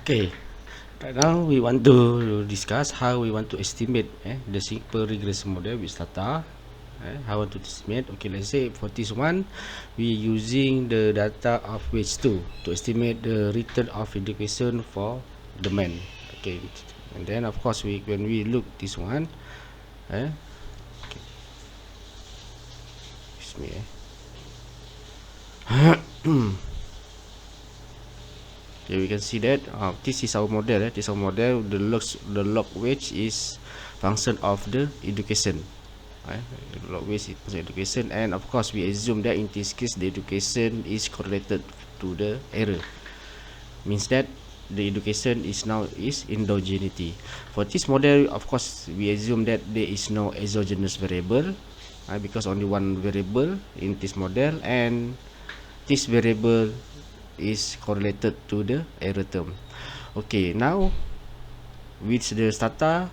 Okay, right now we want to discuss how we want to estimate the simple regression model with data. How to estimate? Okay, let's say for this one, we using the data of weights 2 to estimate the return of education for the man. Okay, and then of course when we look this one, okay, excuse me. Okay, we can see that this is our model. This is our model. The log wage is function of the education. The log wage is education, and of course we assume that in this case the education is correlated to the error. Means that the education is now endogeneity. For this model, of course we assume that there is no exogenous variable, because only one variable in this model, and this variable is correlated to the error term. Okay, now with the data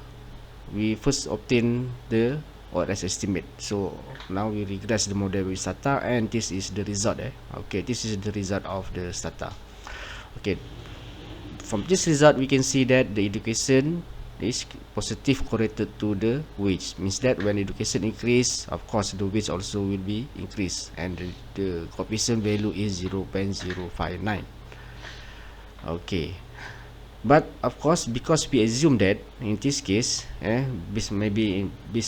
we first obtain the ORS estimate. So now we regress the model with data, and this is the result. Okay, this is the result of the data. Okay, from this result we can see that the education is positive correlated to the wage. Means that when education increase, of course the wage also will be increased, and the coefficient value is 0.059. okay, but of course because we assume that in this case based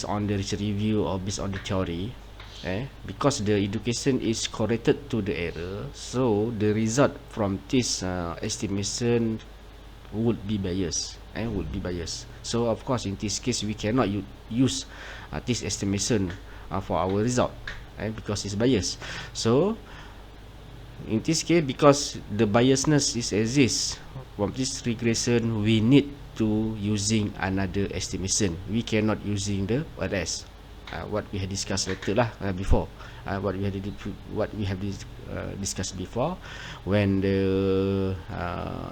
on the review or based on the theory, because the education is correlated to the error, so the result from this estimation would be biased. So of course in this case we cannot use this estimation for our result, because it's biased. So in this case, because the biasness exists from this regression, we need to using another estimation. We cannot using the ORS, what we had discussed before. What we have discussed before, when the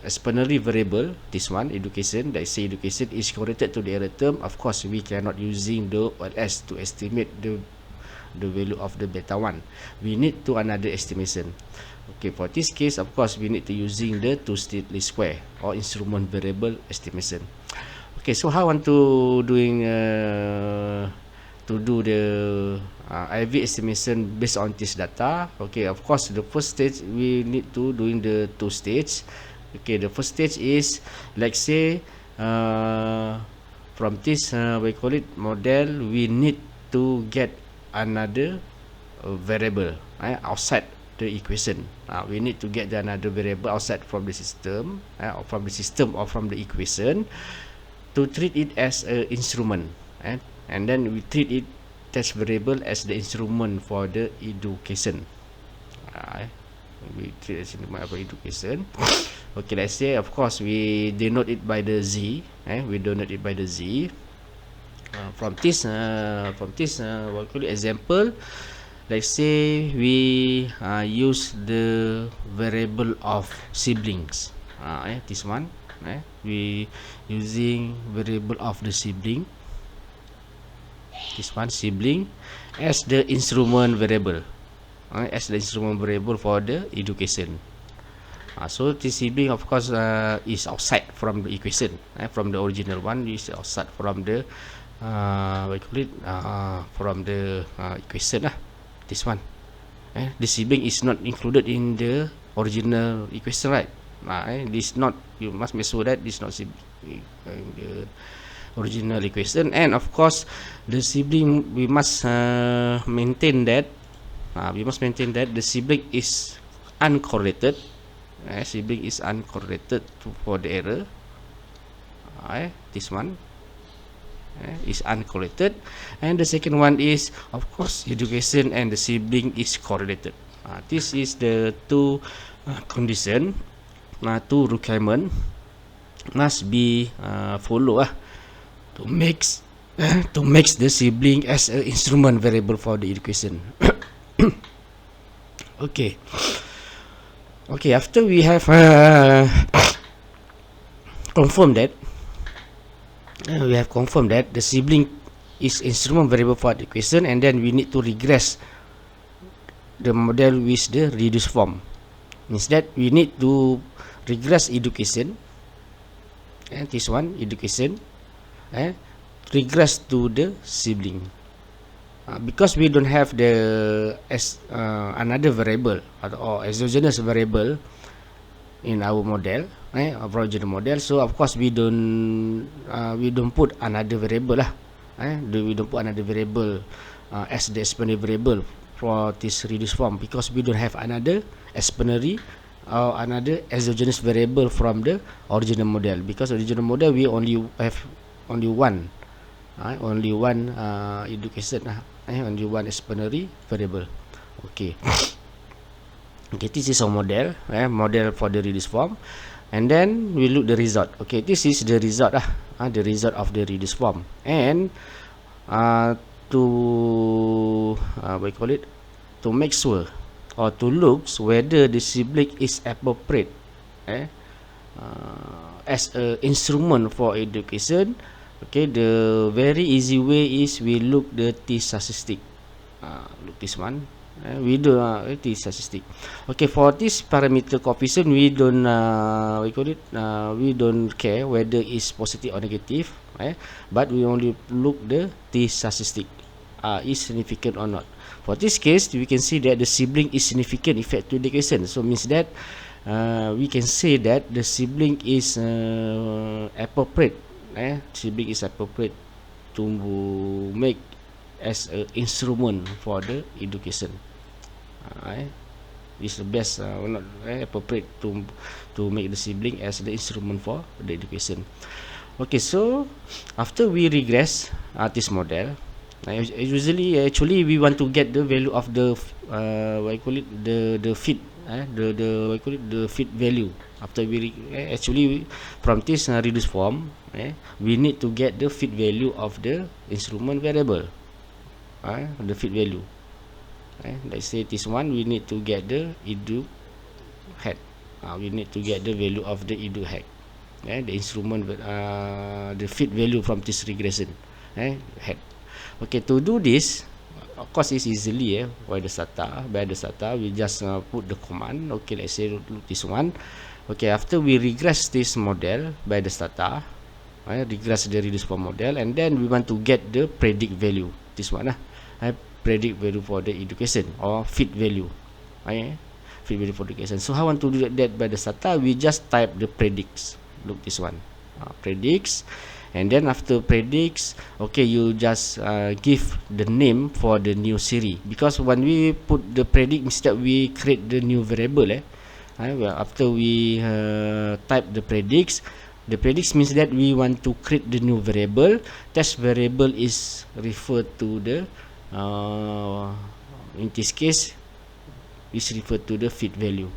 explanatory variable, this one education, let's say education is correlated to the error term, of course we cannot using the ORS to estimate the value of the beta 1. We need to another estimation. Okay, for this case, of course we need to using the two-state least square or instrument variable estimation. Okay, so how I want to do the IV estimation based on this data. Okay, of course the first stage we need to doing the two stage. Okay, the first stage is, let's say from this we call it model, we need to get another variable outside the equation. We need to get another variable outside from the system, or from the equation, to treat it as an instrument, and then we treat it test variable as the instrument for the education. We treat as instrument for education. Okay, let's say of course we denote it by the z. We denote it by the z. From this what call it example, let's say we use the variable of siblings. This one, we using variable of the sibling. This one sibling as the instrument variable, for the education. So this sibling of course is outside from the equation, from the original one is outside from the what call it from the equation this one. The sibling is not included in the original equation, right? This not, you must make sure that this not sibling in the original equation. And of course the sibling, we must maintain that the sibling is uncorrelated. Sibling is uncorrelated for the error. This one is uncorrelated, and the second one is of course education and the sibling is correlated. This is the two condition, two requirement must be follow to make the sibling as an instrument variable for the education. Okay, after we have confirmed that the sibling is instrument variable for the equation, and then we need to regress the model with the reduced form. Means that we need to regress education this one education, regress to the sibling. Because we don't have the another variable or exogenous variable in our model, our original model, so of course we don't put another variable lah. We don't put another variable as the explanatory variable for this reduced form, because we don't have another explanatory or another exogenous variable from the original model, because original model we only have only one education, only one explanatory variable. Okay. Okay, this is our model, model for the reduced form, and then we look the result. Okay, this is the result, the result of the reduced form, and to what you call it, to make sure or to look whether the sibling is appropriate as a instrument for education. Okay, the very easy way is we look the t-statistic. Look this one. We do t-statistic. Okay, for this parameter coefficient, we don't we don't care whether it's positive or negative, but we only look the t-statistic, is significant or not. For this case, we can see that the sibling is significant effect to education. So means that we can say that the sibling is appropriate. Sibling is appropriate to make as an instrument for the education. Is the best, not appropriate to make the sibling as the instrument for the education. Okay, so after we regress this model, usually actually we want to get the value of the what you call it, the fit, the what you call it, the fit value. After we actually from this reduced form, we need to get the fit value of the instrument variable, the fit value. Let's say this one, we need to get the edu head. We need to get the value of the edu head, the instrument, the fit value from this regression head. Okay, to do this, of course it's easily by the SATA we just put the command. Okay, let's say look this one. Okay, after we regress this model by the SATA, regress the reduced form model, and then we want to get the predict value, this one, predict value for the education or fit value, fit value for education. So how I want to do that by the SATA, we just type the predicts. Look this one, predicts, and then after predicts, okay, you just give the name for the new series, because when we put the predict, instead we create the new variable. After we type the predicts means that we want to create the new variable. Test variable is referred to the in this case is referred to the fit value.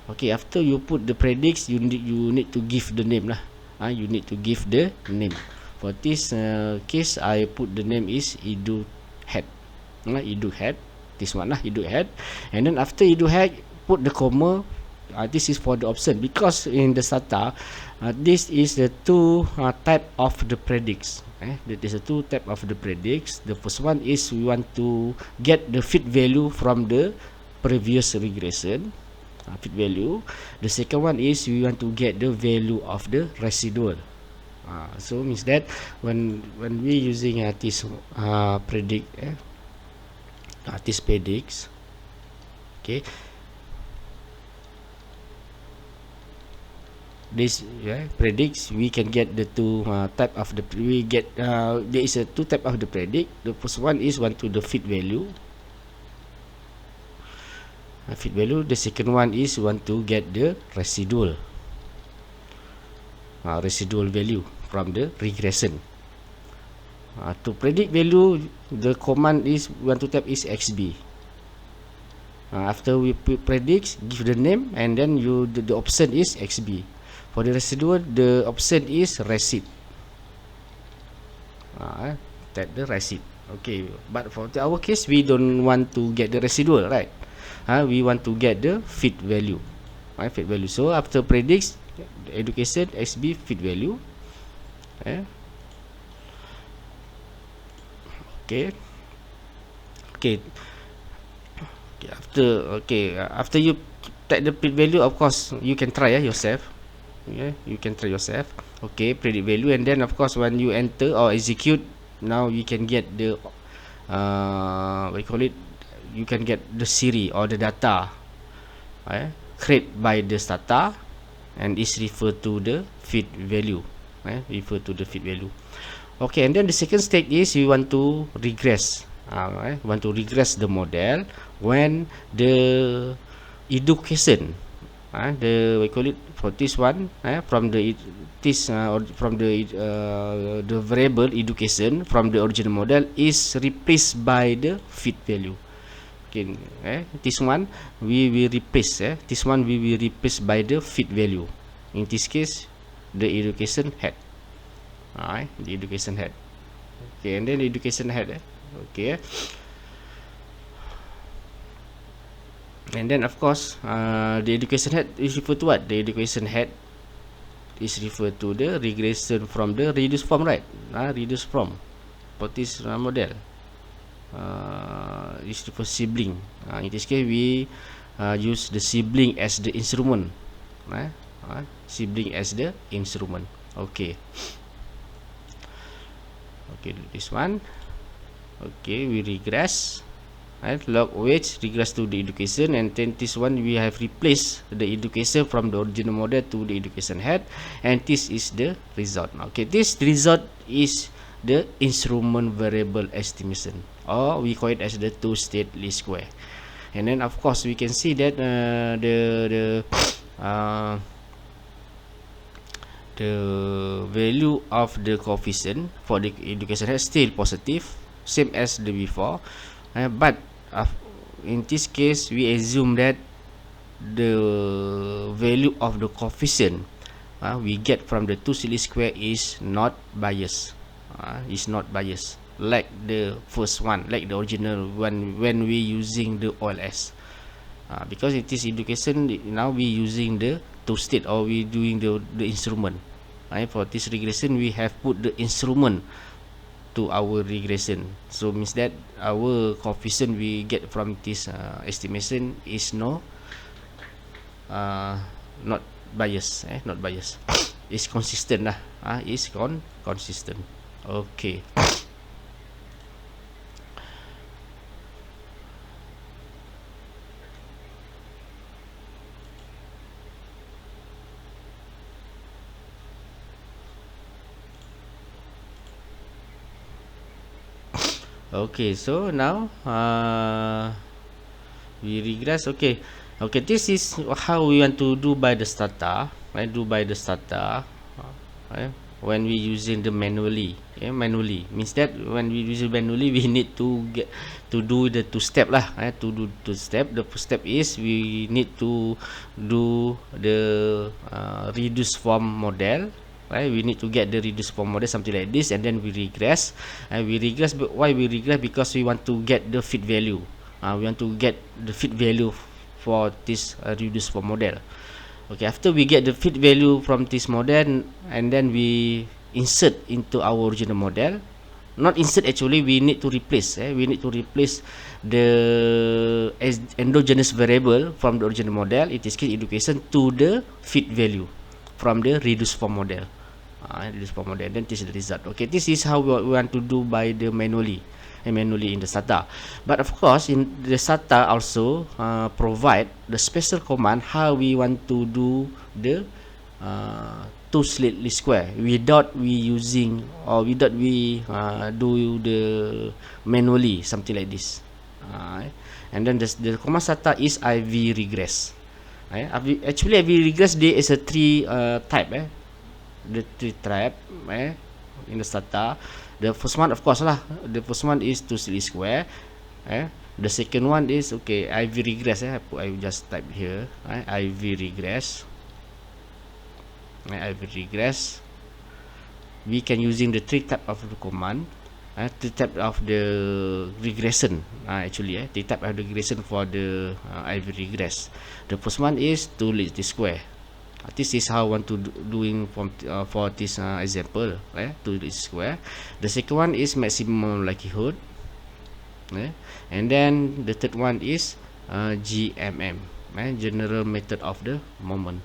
Okay, after you put the predicts, you need to give the name lah. You need to give the name. For this case, I put the name is edu head. Edu head, this one lah, edu head. And then after edu head, put the comma. This is for the option, because in the SATA, this is the two type of the predicts. That is the two type of the predicts. The first one is we want to get the fit value from the previous regression, fit value. The second one is we want to get the value of the residual. So means that when we using this predict, this predicts, okay, this predicts, we can get the two type of the we get there is a two type of the predict. The first one is want to the fit value, the second one is want to get the residual, residual value from the regression. To predict value, the command is want to type is xb. After we predicts, give the name, and then you the option is xb. For the residual, the option is receipt. Take the receipt. Okay, but for our case, we don't want to get the residual, right? We want to get the fit value. Fit value. So after predicts, education xb fit value. Okay. After you take the fit value, of course you can try yourself. Yeah, you can try yourself. Okay, predict value, and then of course when you enter or execute, now you can get the what you call it, you can get the series or the data created by the stata, and is referred to the feed value, refer to the feed value. Okay, and then the second stage is you want to regress, want to regress the model when the education, the we call it for this one, from the this or from the variable education from the original model is replaced by the feed value. Okay, this one we will replace, this one we will replace by the feed value. In this case, the education head. The education head. Okay, and then the education head. Okay, and then of course, the education head is referred to what? The education head is referred to the regression from the reduced form, right? Reduced form for this model. Is for sibling. In this case, we use the sibling as the instrument. Sibling as the instrument. Okay. Okay, this one. Okay, we regress. Log weight regress to the education, and then this one we have replaced the education from the original model to the education head, and this is the result. Okay, this result is the instrument variable estimation, or we call it as the two-state least square. And then of course we can see that the value of the coefficient for the education head still positive, same as the before, but in this case we assume that the value of the coefficient we get from the two-state least square is not biased. Is not biased like the first one, like the original one when we using the OLS, because it is education. Now we using the two state, or we doing the instrument. For this regression we have put the instrument to our regression, so means that our coefficient we get from this estimation is not biased, not biased. Is consistent lah, is consistent. Okay. Okay, so now we regress. Okay, this is how we want to do by the stata. When we using the manually. Manually means that when we use manually we need to get to do the two step lah. To do two step, the first step is we need to do the reduced form model. We need to get the reduced form model, something like this, and then we regress. But why we regress? Because we want to get the fit value. We want to get the fit value for this reduced form model. Okay, after we get the fit value from this model, and then we insert into our original model. Not insert, actually we need to replace. We need to replace the endogenous variable from the original model, in this case education, to the fit value from the reduced form model. Then this is the result. Okay, this is how we want to do by the manually in the SATA. But of course in the SATA also provide the special command how we want to do the two-state least square without we using, or without we do the manually, something like this. And then the command SATA is IV regress. Actually IV regress there is a three type. The three type in the SATA. The first one, of course lah, the first one is two-state least square. The second one is IV regress. I just type here, IV regress. IV regress. We can using the three type of the command, three type of the regression. Actually, three type of the regression for the IV regress. The first one is two-state least square. This is how I want to doing for this example, two-state least square. The second one is maximum likelihood, and then the third one is GMM, general method of the moment.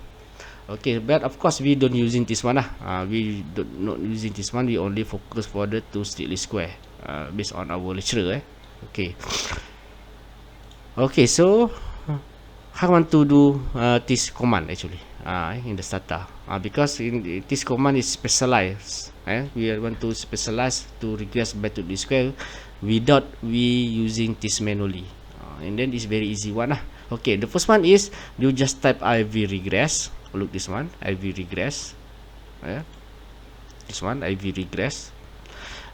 Okay, but of course we don't using this one lah. We don't not using this one. We only focus for the two state least square based on our lecturer. Okay. Okay, so how want to do this command actually in the starter because in this command is specialized. We want to specialize to regress back to the square without we using this manually, and then it's very easy one lah. Okay, the first one is you just type IV regress. Look this one, IV regress. This one IV regress.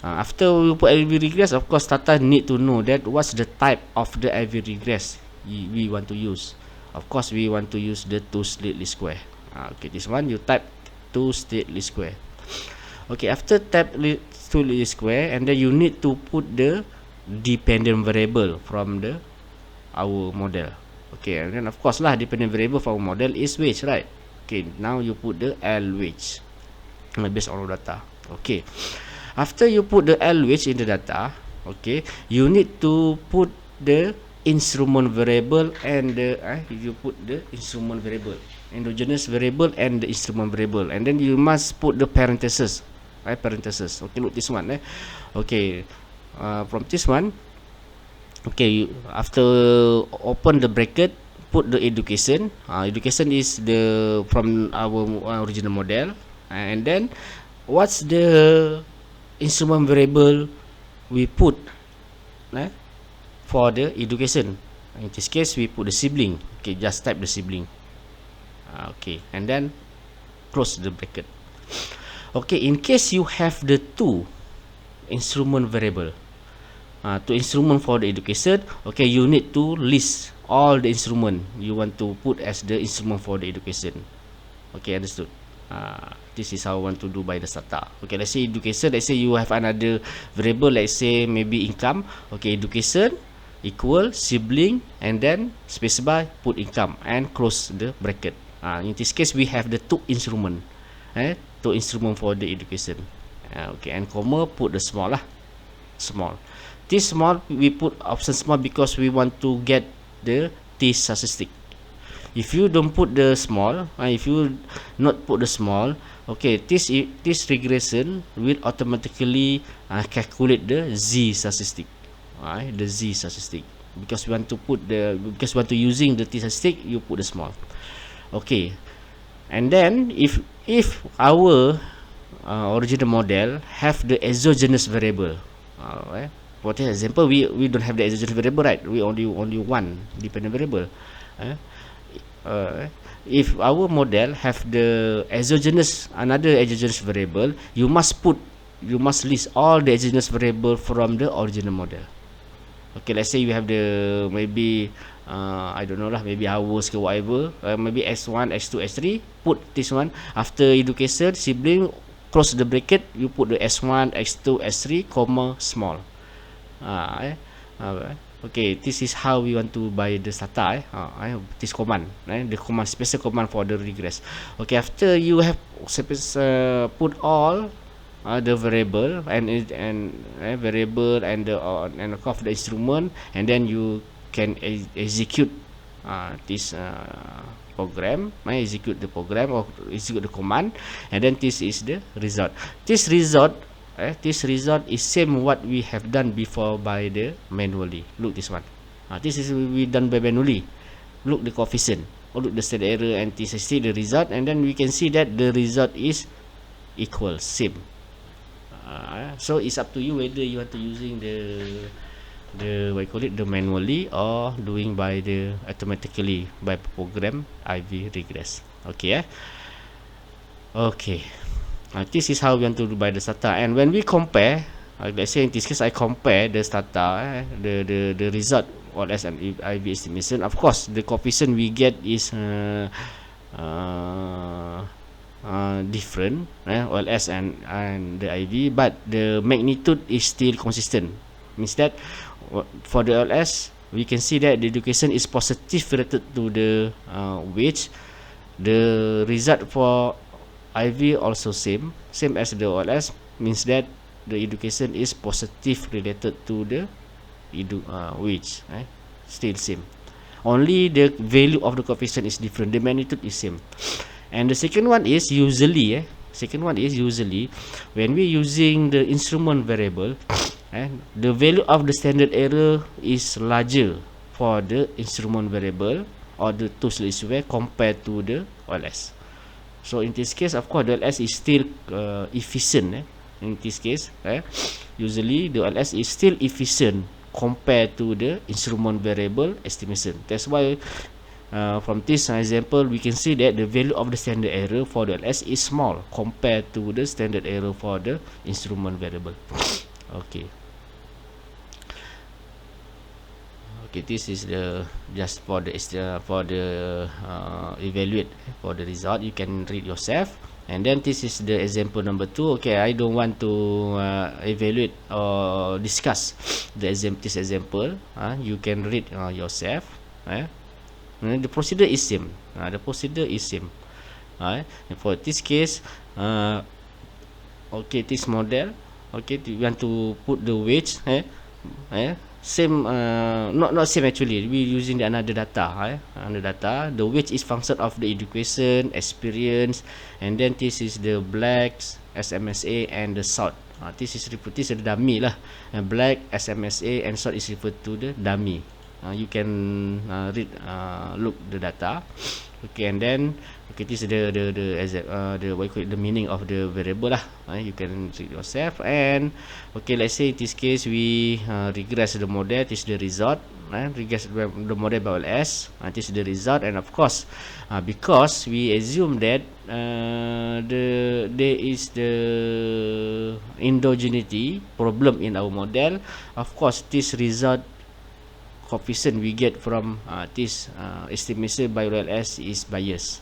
After we put IV regress, of course Tata need to know that what's the type of the IV regress we want to use. Of course we want to use the two state least square. Okay, this one you type two state least square. Okay, after type two least square, and then you need to put the dependent variable from the our model. Okay, and then of course lah dependent variable from our model is wage, right? Okay, now you put the L wage based on our data. Okay, after you put the L wage in the data, okay, you need to put the instrument variable and the you put the instrument variable, endogenous variable and the instrument variable, and then you must put the parentheses. Parentheses. Okay, look this one. Okay, from this one. Okay, after open the bracket, put the education. Education is the from our original model, and then what's the instrument variable we put for the education? In this case, we put the sibling. Okay, just type the sibling. Okay, and then close the bracket. Okay, in case you have the two instrument variable. To instrument for the education, okay, you need to list all the instrument you want to put as the instrument for the education. Okay, understood. This is how I want to do by the starter. Okay, let's say education. Let's say you have another variable. Let's say maybe income. Okay, education equal sibling, and then spacebar put income and close the bracket. In this case, we have the two instrument. Two instrument for the education. Okay, and comma put the small lah. Small. This small we put option small because we want to get the T statistic. If you don't put the small, if you not put the small, okay, this regression will automatically calculate the Z statistic. The Z statistic, because we want to using the T statistic, you put the small. Okay, and then if our original model have the exogenous variable, for example, we don't have the exogenous variable, right? We only one dependent variable. If our model have the another exogenous variable, you must list all the exogenous variable from the original model. Okay, let's say you have the maybe I don't know lah, maybe hours or whatever, maybe x1, x2, x3. Put this one after education sibling, close the bracket. You put the s1, x2, s3, comma small. Okay, this is how we want to buy the data. This command, the command, special command for the regress. Okay, after you have put all the variable and variable and of the instrument, and then you can execute this program. Execute the program or execute the command, and then this is the result. This result is same what we have done before by the manually. Look this one. This is we done by manually. Look the coefficient, or look the standard error, and this is the result, and then we can see that the result is equal, same. So it's up to you whether you want to using the what you call it, the manually, or doing by the automatically by program IV regress. Okay. Okay. This is how we want to do by the data. And when we compare, let's say in this case I compare the data, the result OLS and IV estimation. Of course, the coefficient we get is different, OLS and the IV, but the magnitude is still consistent. Means that for the OLS, we can see that the education is positive related to the wage. The result for IV also same as the OLS, means that the education is positive related to the wage. Still same, only the value of the coefficient is different, the magnitude is same. And the second one is usually when we using the instrument variable, the value of the standard error is larger for the instrument variable or the tools listware compared to the OLS. So in this case, of course, the OLS is still efficient. In this case, usually the OLS is still efficient compared to the instrument variable estimation. That's why from this example, we can see that the value of the standard error for the OLS is small compared to the standard error for the instrument variable. Okay. Okay, this is the just for the evaluate for the result. You can read yourself. And then this is the example number 2. Okay, I don't want to evaluate or discuss this example. You can read yourself. The procedure is same. And for this case, okay, this model. Okay, we want to put the weight. Same, not same actually. We using the another data. The weight is function of the education, experience, and then this is the blacks, SMSA, and the sort. This is the dummy lah. Black, SMSA, and sort is referred to the dummy. You can read, look the data. Okay, and then okay, this is the meaning of the variable lah. You can read yourself. And okay, let's say in this case we regress the model. This is the result. Regress the model by OLS. This is the result. And of course, because we assume that there is the endogeneity problem in our model, of course this result coefficient we get from this estimation by OLS is biased,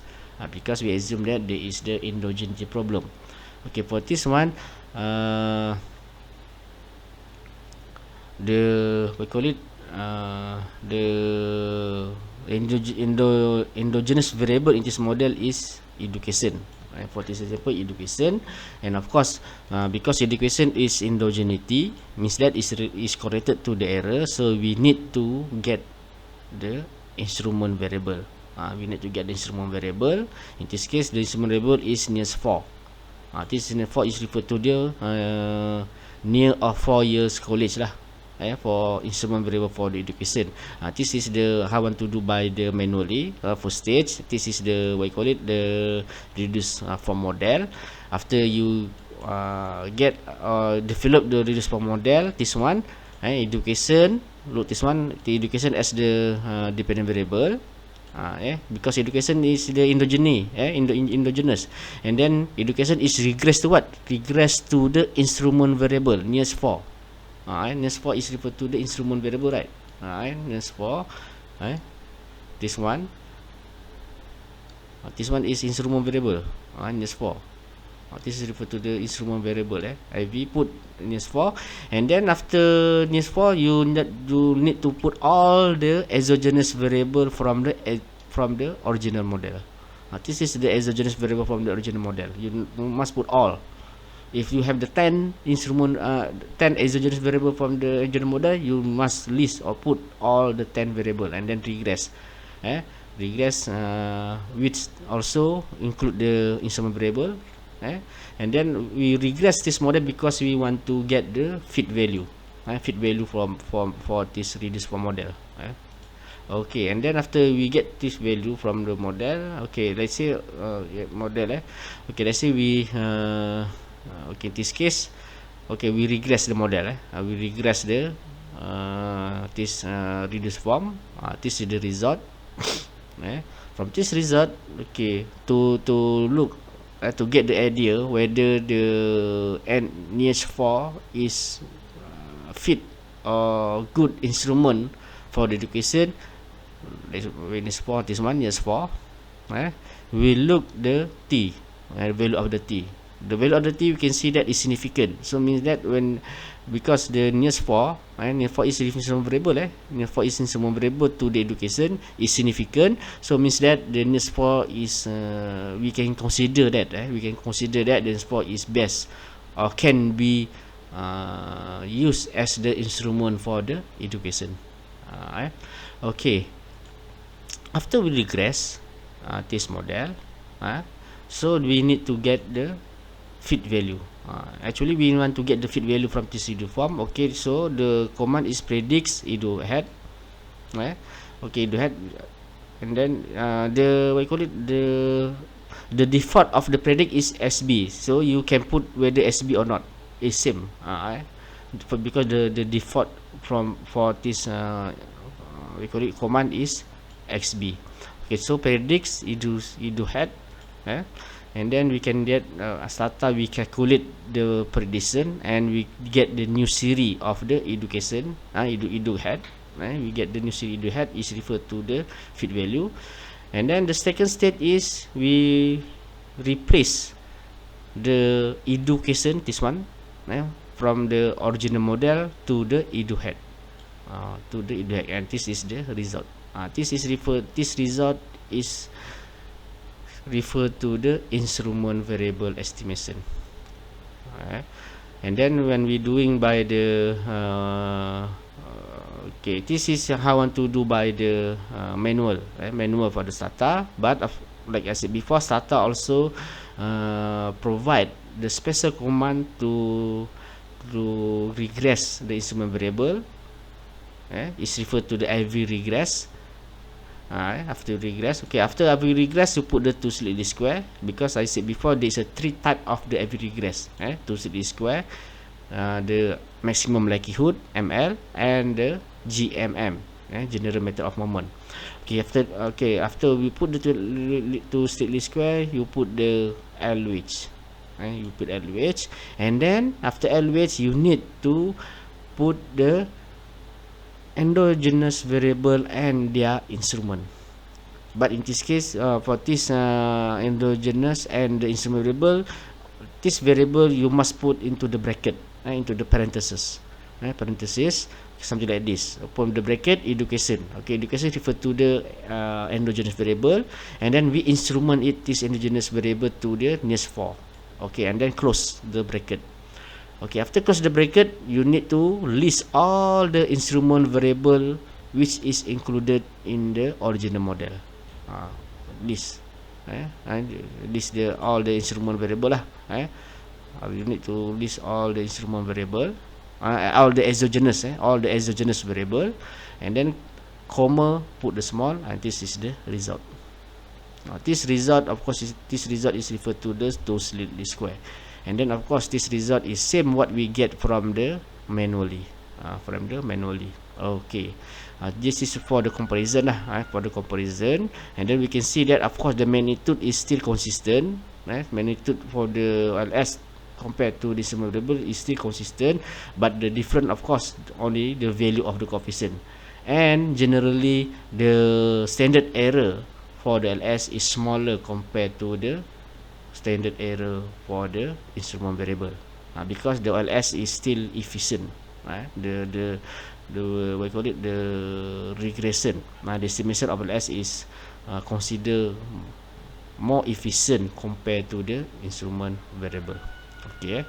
because we assume that there is the endogeneity problem. Okay, for this one, the endogenous variable in this model is education. For this example, education. And of course, because education is endogeneity, means that is correlated to the error, so we need to get the instrument variable. In this case, the instrument variable is nearest 4. This near 4 is referred to the near or 4 years college lah. For instrument variable for the education. This is the how I want to do by the manually for stage. This is the the reduced form model. After you get develop the reduced form model, this one education. Look, this one, the education as the dependent variable. Because education is the endogenous, and then education is regress to what? Regress to the instrument variable nearest 4. Nearest 4 is referred to the instrument variable, right? Nearest 4. This one is instrument variable. Nearest 4. This is referred to the instrument variable. We put nearest 4, and then after nearest 4, you need to put all the exogenous variable from the original model. This is the exogenous variable from the original model. You must put all. If you have the 10 exogenous variable from the original model, you must list or put all the 10 variable and then regress. Regress, which also include the instrument variable. And then we regress this model because we want to get the fit value. Fit value for this reduced form model. Okay, and then after we get this value from the model, okay, let's say model. Okay, let's say we okay, in this case, okay, we regress the model. We regress the this reduced form. This is the result. From this result, okay, to look to get the idea whether the nearest 4 is fit or good instrument for the education. When it's 4, this one is 4. We look the T, value of the T. The value of the T, we can see that is significant. So means that because the nearest 4, nearest 4 is instrument variable. Nearest 4 is instrument variable to the education is significant. So means that the nearest 4 is we can consider that. We can consider that the nearest 4 is best or can be used as the instrument for the education. Okay. After we regress this model, So we need to get the fit value. Actually we want to get the fit value from this edu form. Okay, so the command is predicts edu head. Okay, edu head, and then the what you call it, the default of the predict is SB, so you can put whether SB or not is same, because the default for this we call it command is XB. Okay, so predicts edu head, and then we can get stata, we calculate the prediction and we get the new series of the education, edu head. We get the new series edu head is referred to the fit value. And then the second state is we replace the education, this one, from the original model to the edu head, and this is the result. This result is referred to the instrument variable estimation. And then when we doing by the okay, this is how I want to do by the manual for the Stata. But like I said before, Stata also provide the special command to regress the instrument variable. It's referred to the AV regress. After regress, okay, after AV regress, you put the 2 slit least square, because I said before there is a 3 type of the AV regress. 2 slit least square, the maximum likelihood ML, and the GMM, general method of moment. Okay, after we put the 2 slit least square, you put the LH. You put LH, and then after LH, you need to put the endogenous variable and their instrument. But in this case, for this endogenous and the instrument variable, this variable you must put into the bracket, into the parenthesis, something like this. Upon the bracket, education. Okay, education refer to the endogenous variable, and then we instrument this endogenous variable to the nearest 4. Okay, and then close the bracket. Okay, after close the bracket, you need to list all the instrument variable which is included in the original model. List all the instrument variable lah. You need to list all the instrument variable, all the exogenous variable, and then comma, put the small, and this is the result. This result, of course, is referred to the 2 slit least square. And then of course this result is same what we get from the manually. Okay, this is for the comparison lah, and then we can see that of course the magnitude is still consistent. Magnitude for the LS compared to the decimal variable is still consistent, but the different, of course, only the value of the coefficient. And generally the standard error for the LS is smaller compared to the standard error for the instrument variable, because the LS is still efficient. The what you call it, the regression, the estimation of LS is considered more efficient compared to the instrument variable. Okay.